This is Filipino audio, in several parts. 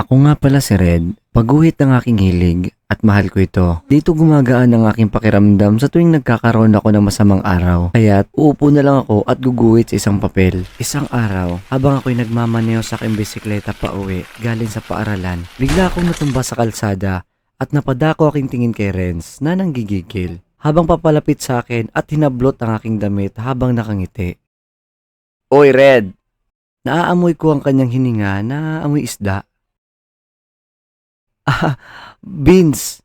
Ako nga pala si Red, pagguhit ng aking hilig at mahal ko ito. Dito gumagaan ang aking pakiramdam sa tuwing nagkakaroon ako ng masamang araw. Kaya't uupo na lang ako at guguhit sa isang papel. Isang araw, habang ako'y nagmamaneho sa aking bisikleta pa uwi galing sa paaralan, bigla akong natumba sa kalsada at napadako aking tingin kay Renz na nanggigigil. Habang papalapit sa akin at hinablot ang aking damit habang nakangiti. Oy Red! Naaamoy ko ang kanyang hininga na amoy isda. Ah, Vince!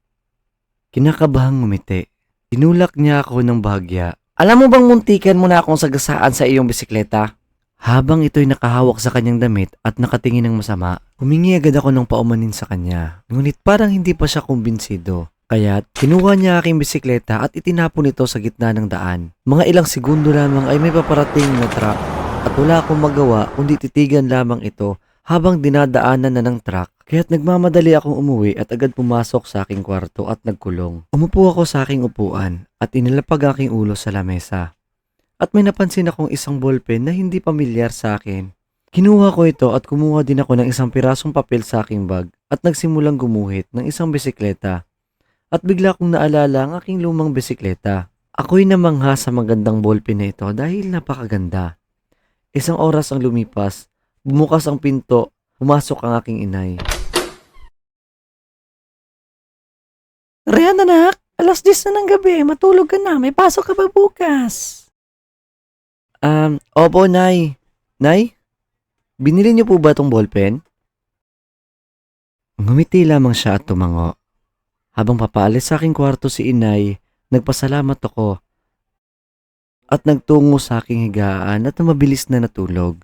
Kinakabahang ngumiti. Tinulak niya ako ng bahagya. Alam mo bang muntikan mo na akong sagasaan sa iyong bisikleta? Habang ito'y nakahawak sa kanyang damit at nakatingin ng masama, humingi agad ako ng paumanin sa kanya. Ngunit parang hindi pa siya kumbinsido. Kaya't kinuha niya aking bisikleta at itinapon ito sa gitna ng daan. Mga ilang segundo lamang ay may paparating na truck at wala akong magawa kundi titigan lamang ito habang dinadaanan na ng truck. Kaya't nagmamadali akong umuwi at agad pumasok sa aking kwarto at nagkulong. Umupo ako sa aking upuan at inilapag aking ulo sa lamesa. At may napansin akong isang ballpen na hindi pamilyar sa akin. Kinuha ko ito at kumuha din ako ng isang pirasong papel sa aking bag at nagsimulang gumuhit ng isang bisikleta. At bigla kong naalala ang aking lumang bisikleta. Ako'y namangha sa magandang ballpen na ito dahil napakaganda. Isang oras ang lumipas, bumukas ang pinto, pumasok ang aking inay. Riyan anak, alas 10 na ng gabi, matulog ka na, may pasok ka pa bukas. Opo, Nay. Nay? Binili niyo po ba tong ballpen? Ngumiti lamang siya at tumango. Habang papaalis sa aking kwarto si inay, nagpasalamat ako at nagtungo sa aking higaan at mabilis na natulog.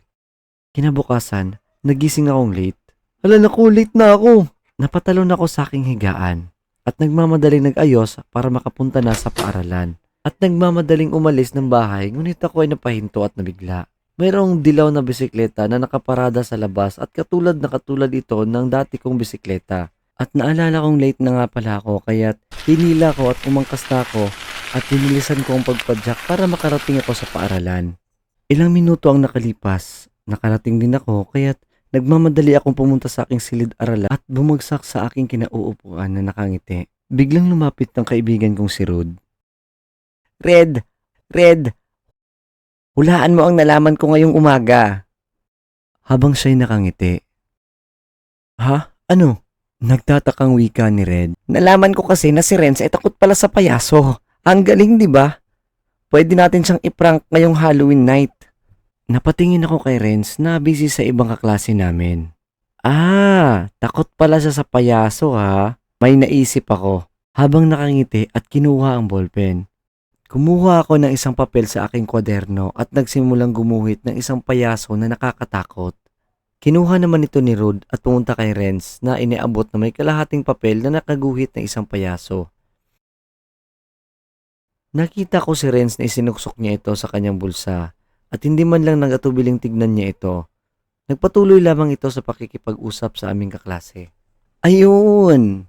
Kinabukasan, nagising akong late. Hala naku, late na ako. Napatalon ako sa aking higaan at nagmamadaling nag-ayos para makapunta na sa paaralan. At nagmamadaling umalis ng bahay ngunit ako ay napahinto at nabigla. Mayroong dilaw na bisikleta na nakaparada sa labas at katulad ito ng dati kong bisikleta. At naalala kong late na nga pala ako kaya't hinila ko at umangkas na ako at hinilisan ko ang pagpadyak para makarating ako sa paaralan. Ilang minuto ang nakalipas, nakarating din ako kaya't nagmamadali akong pumunta sa aking silid-aralan at bumagsak sa aking kinauupuan na nakangiti. Biglang lumapit ng kaibigan kong si Rod. Red! Hulaan mo ang nalaman ko ngayong umaga. Habang siya'y nakangiti. Ha? Ano? Nagtatakang wika ni Red. Nalaman ko kasi na si Renz ay takot pala sa payaso. Ang galing, di ba? Pwede natin siyang iprank ngayong Halloween night. Napatingin ako kay Renz na busy sa ibang kaklase namin. Takot pala siya sa payaso ha. May naisip ako. Habang nakangiti at kinuha ang ballpen. Kumuha ako ng isang papel sa aking kwaderno at nagsimulang gumuhit ng isang payaso na nakakatakot. Kinuha naman ito ni Rod at pumunta kay Renz na iniabot na may kalahating papel na nakaguhit ng isang payaso. Nakita ko si Renz na isinuksok niya ito sa kanyang bulsa at hindi man lang nagatubiling tignan niya ito. Nagpatuloy lamang ito sa pakikipag-usap sa aming kaklase. Ayun!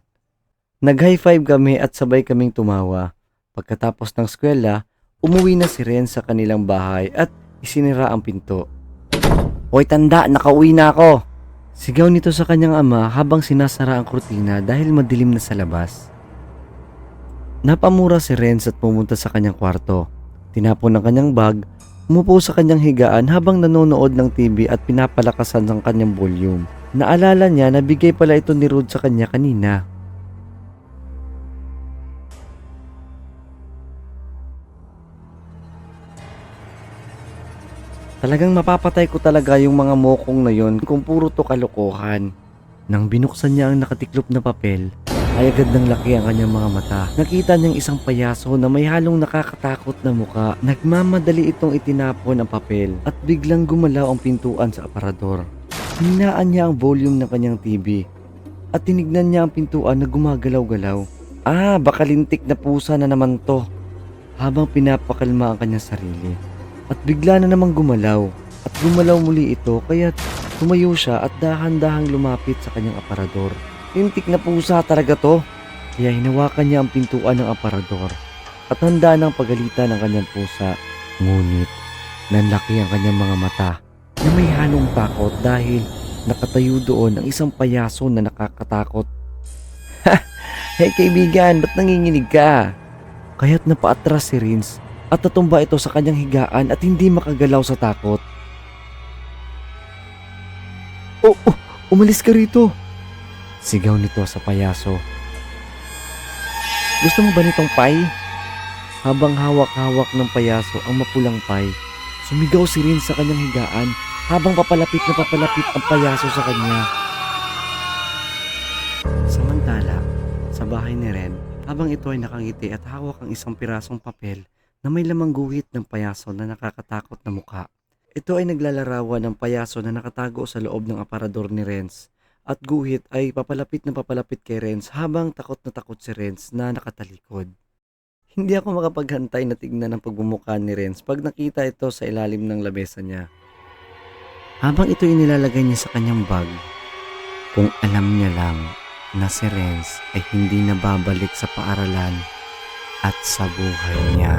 Nag-high five kami at sabay kaming tumawa. Pagkatapos ng eskwela, umuwi na si Renz sa kanilang bahay at isinira ang pinto. Hoy tanda, nakauwi na ako! Sigaw nito sa kanyang ama habang sinasara ang kurtina dahil madilim na sa labas. Napamura si Renz at pumunta sa kanyang kwarto. Tinapon ang kanyang bag, umupo sa kanyang higaan habang nanonood ng TV at pinapalakasan ang kanyang volume. Naalala niya na bigay pala ito ni Rod sa kanya kanina. Talagang mapapatay ko talaga yung mga mokong na yon kung puro to kalokohan. Nang binuksan niya ang nakatiklop na papel, ay agad ng laki ang kanyang mga mata. Nakita niyang isang payaso na may halong nakakatakot na muka. Nagmamadali itong itinapon ang papel at biglang gumalaw ang pintuan sa aparador. Hinaan niya ang volume ng kanyang TV at tinignan niya ang pintuan na gumagalaw-galaw. Baka lintik na pusa na naman to. Habang pinapakalma ang kanyang sarili. At bigla na namang gumalaw at gumalaw muli ito kaya't tumayo siya at dahan-dahang lumapit sa kanyang aparador. Lintik na pusa talaga to. Kaya hinawakan niya ang pintuan ng aparador at handa ng pagalitan ng kanyang pusa. Ngunit nanlaki ang kanyang mga mata na may halong takot dahil nakatayo doon ang isang payaso na nakakatakot. Hey kaibigan, ba't nanginginig ka? Kaya't napaatras si Renz at natumba ito sa kanyang higaan at hindi makagalaw sa takot. Oh, umalis ka rito! Sigaw nito sa payaso. Gusto mo ba nitong pie? Habang hawak-hawak ng payaso ang mapulang pie, sumigaw si Renz sa kanyang higaan habang papalapit na papalapit ang payaso sa kanya. Samantala, sa bahay ni Ren, habang ito ay nakangiti at hawak ang isang pirasong papel na may lamang guhit ng payaso na nakakatakot na mukha. Ito ay naglalarawan ng payaso na nakatago sa loob ng aparador ni Renz at guhit ay papalapit na papalapit kay Renz habang takot na takot si Renz na nakatalikod. Hindi ako makapaghantay na tignan ang pagmumukha ni Renz pag nakita ito sa ilalim ng labesa niya. Habang ito inilalagay niya sa kanyang bag, kung alam niya lang na si Renz ay hindi na babalik sa paaralan at sa buhay niya.